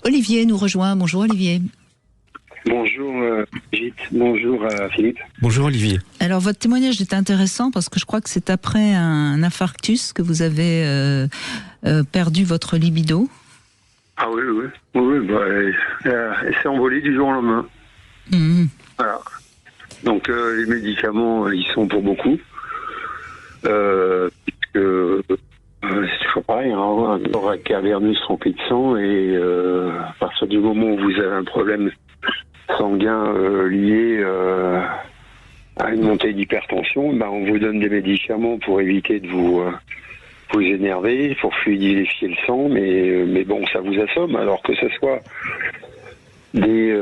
Olivier nous rejoint. Bonjour Olivier. Bonjour Gilles, bonjour Philippe. Bonjour Olivier. Alors votre témoignage est intéressant parce que je crois que c'est après un infarctus que vous avez perdu votre libido. Ah oui, elle s'est envolée du jour au lendemain. Voilà. Donc les médicaments, ils sont pour beaucoup. C'est toujours pareil, un thorax caverneux rempli de sang et à partir du moment où vous avez un problème sanguin lié à une montée d'hypertension, on vous donne des médicaments pour éviter de vous énerver, pour fluidifier le sang, mais bon, ça vous assomme, alors que ce soit des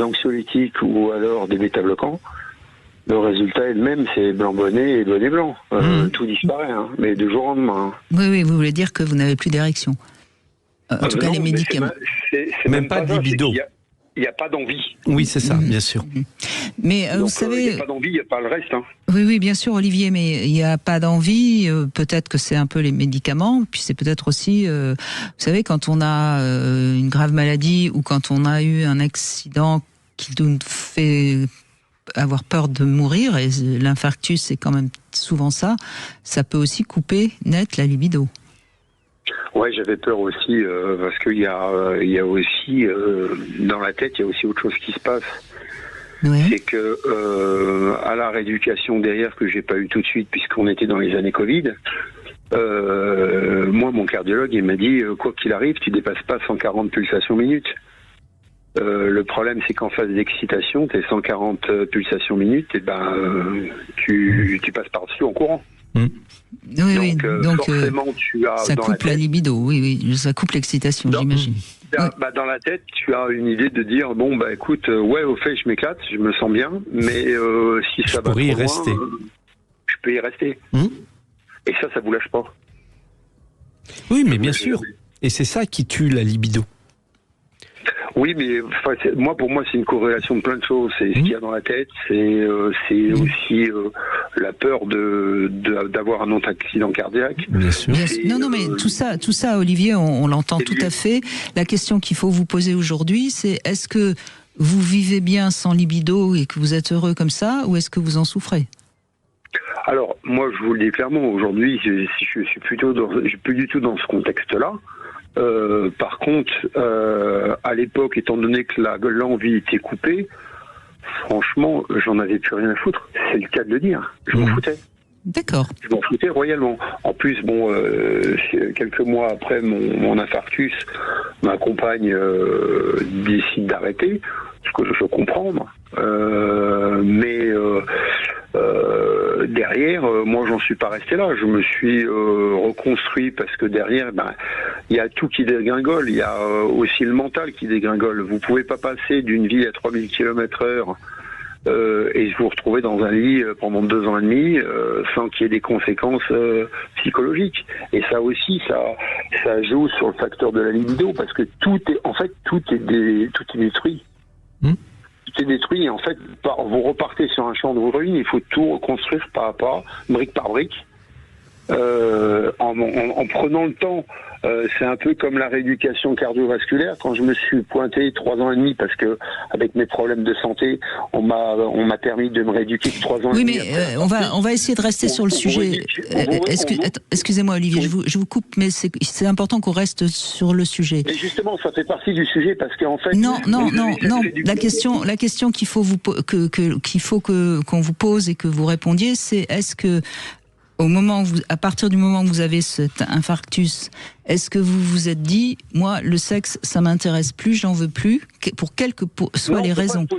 anxiolytiques ou alors des bêta-bloquants. Le résultat est le même, c'est blanc-bonnet et bonnet blanc. Tout disparaît, mais de jour au lendemain. Oui, vous voulez dire que vous n'avez plus d'érection. En tout cas, les médicaments. C'est même pas de libido. Il n'y a pas d'envie. Oui, c'est ça, bien sûr. Mais donc, vous savez... il n'y a pas d'envie, il n'y a pas le reste. Oui, bien sûr, Olivier, mais il n'y a pas d'envie. Peut-être que c'est un peu les médicaments, puis c'est peut-être aussi... vous savez, quand on a une grave maladie ou quand on a eu un accident qui nous fait avoir peur de mourir, et l'infarctus c'est quand même souvent ça peut aussi couper net la libido. Ouais, j'avais peur aussi parce qu'il y a aussi dans la tête, il y a aussi autre chose qui se passe. Ouais. C'est que à la rééducation derrière que j'ai pas eu tout de suite puisqu'on était dans les années Covid. Moi, mon cardiologue, il m'a dit quoi qu'il arrive, tu dépasses pas 140 pulsations minutes. Le problème, c'est qu'en phase d'excitation, tes 140 pulsations minutes, tu passes par-dessus en courant. Oui, donc forcément, tu as ça coupe la libido, oui, ça coupe l'excitation, j'imagine. Dans la tête, tu as une idée de dire, écoute, au fait, je m'éclate, je me sens bien, mais si ça va trop loin, je peux y rester. Et ça vous lâche pas. Oui, mais bien sûr. Et c'est ça qui tue la libido. Oui, mais pour moi, c'est une corrélation de plein de choses. C'est ce qu'il y a dans la tête, c'est aussi la peur d'avoir un autre accident cardiaque. Bien sûr. Non, mais tout ça, Olivier, on l'entend tout à fait. La question qu'il faut vous poser aujourd'hui, c'est est-ce que vous vivez bien sans libido et que vous êtes heureux comme ça, ou est-ce que vous en souffrez ? Alors, moi, je vous le dis clairement, aujourd'hui, je suis plus du tout dans ce contexte-là. Par contre, à l'époque, étant donné que l'envie était coupée, franchement, j'en avais plus rien à foutre. C'est le cas de le dire. Je m'en foutais. D'accord. Je m'en foutais royalement. En plus, quelques mois après mon infarctus, ma compagne décide d'arrêter, ce que je comprends. Derrière, moi, j'en suis pas resté là. Je me suis reconstruit parce que derrière, il y a tout qui dégringole. Il y a aussi le mental qui dégringole. Vous pouvez pas passer d'une vie à 3000 km/h et vous retrouver dans un lit pendant 2 ans et demi sans qu'il y ait des conséquences psychologiques. Et ça aussi, ça joue sur le facteur de la libido parce que tout est détruit. Tout est détruit et en fait, vous repartez sur un champ de ruines. Il faut tout reconstruire pas à pas, brique par brique, en prenant le temps. C'est un peu comme la rééducation cardiovasculaire. Quand je me suis pointé 3 ans et demi, parce que avec mes problèmes de santé, on m'a permis de me rééduquer 3 ans et demi. Oui, mais on va essayer de rester sur le sujet. Excusez-moi, Olivier, je vous coupe, mais c'est important qu'on reste sur le sujet. Mais justement, ça fait partie du sujet parce qu'en fait. Non. La question qu'il faut qu'on vous pose et que vous répondiez, c'est est-ce que à partir du moment où vous avez cet infarctus, est-ce que vous vous êtes dit, moi, le sexe, ça m'intéresse plus, j'en veux plus, pour quelles que soient les raisons? On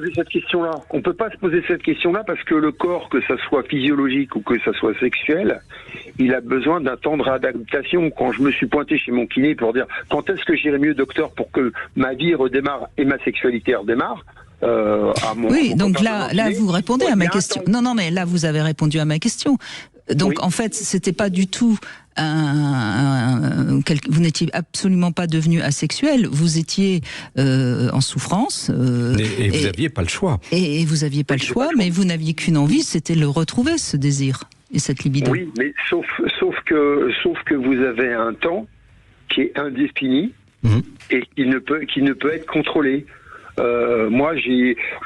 ne peut pas se poser cette question-là parce que le corps, que ça soit physiologique ou que ça soit sexuel, il a besoin d'un temps de réadaptation. Quand je me suis pointé chez mon kiné pour dire, quand est-ce que j'irai mieux, docteur, pour que ma vie redémarre et ma sexualité redémarre, donc là, vous répondez à ma question. Non, mais là, vous avez répondu à ma question. Donc, en fait, c'était pas du tout vous n'étiez absolument pas devenu asexuel. Vous étiez en souffrance. Et vous n'aviez pas le choix. Et vous n'aviez pas le choix, mais vous n'aviez qu'une envie, c'était le retrouver, ce désir et cette libido. Oui, mais sauf que vous avez un temps qui est indéfini et qui ne peut être contrôlé. Moi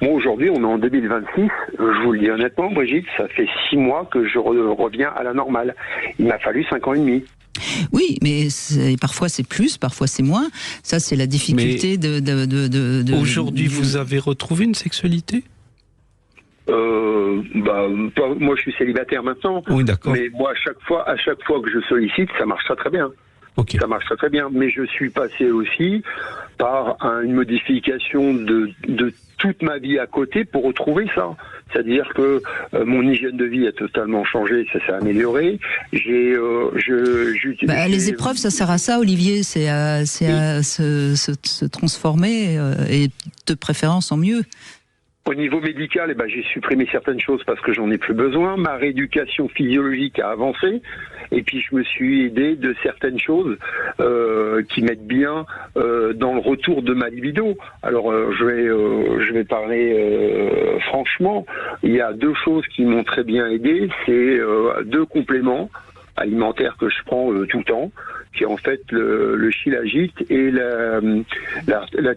aujourd'hui, on est en 2026. Je vous le dis honnêtement, Brigitte, ça fait 6 mois que je reviens à la normale. Il m'a fallu 5 ans et demi. Oui, mais parfois c'est plus, parfois c'est moins. Ça, c'est la difficulté de... Aujourd'hui, vous avez retrouvé une sexualité ? Moi, je suis célibataire maintenant. Oui, d'accord. Mais moi, à chaque fois que je sollicite, ça marche très bien. Okay. Ça marche très bien. Mais je suis passé aussi par une modification de toute ma vie à côté pour retrouver ça. C'est-à-dire que mon hygiène de vie a totalement changé, ça s'est amélioré. Les épreuves, ça sert à ça, Olivier, c'est à se transformer et de préférence en mieux. Au niveau médical, j'ai supprimé certaines choses parce que j'en ai plus besoin. Ma rééducation physiologique a avancé. Et puis, je me suis aidé de certaines choses qui m'aident bien dans le retour de ma libido. Alors, je vais parler franchement. Il y a 2 choses qui m'ont très bien aidé. C'est 2 compléments alimentaire que je prends tout le temps, qui est en fait le shilajit et la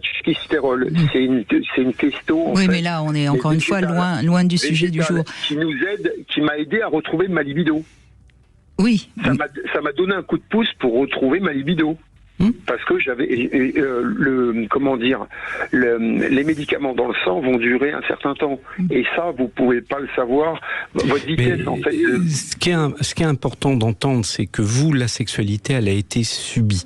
chiquistérol. C'est une testo. Oui, mais là, on est encore une fois loin du sujet du jour. Qui m'a aidé à retrouver ma libido. Oui. Ça m'a donné un coup de pouce pour retrouver ma libido. Parce que j'avais les médicaments dans le sang vont durer un certain temps et ça vous pouvez pas le savoir. Votre vitesse en fait. Ce qui est important d'entendre, c'est que vous, la sexualité, elle a été subie.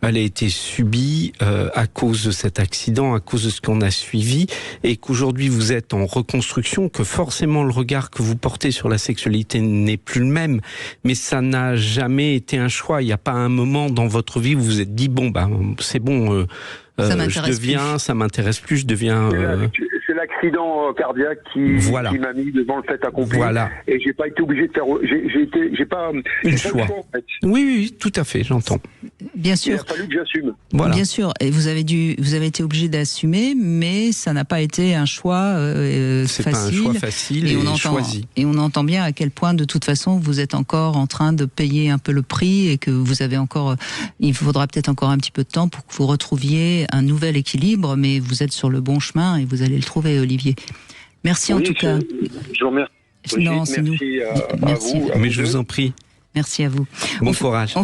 Elle a été subie à cause de cet accident, à cause de ce qu'on a suivi, et qu'aujourd'hui vous êtes en reconstruction, que forcément le regard que vous portez sur la sexualité n'est plus le même, mais ça n'a jamais été un choix. Il n'y a pas un moment dans votre vie où vous vous êtes dit c'est bon, ça m'intéresse plus, je deviens. C'est l'accident cardiaque qui m'a mis devant le fait accompli. Voilà. Et j'ai pas été obligé de faire. J'ai pas le choix. En fait. Oui, tout à fait, j'entends. Bien sûr. Il a fallu que j'assume. Voilà. Bien sûr. Et vous avez été obligé d'assumer, mais ça n'a pas été un choix facile. C'est pas un choix facile et choisi. Et on entend bien à quel point, de toute façon, vous êtes encore en train de payer un peu le prix et que vous avez encore. Il faudra peut-être encore un petit peu de temps pour que vous retrouviez un nouvel équilibre, mais vous êtes sur le bon chemin et vous allez le trouver, Olivier. Merci en tout cas. Je vous remercie. Non, c'est nous. Merci à vous. Mais je vous en prie. Merci à vous. Bon courage.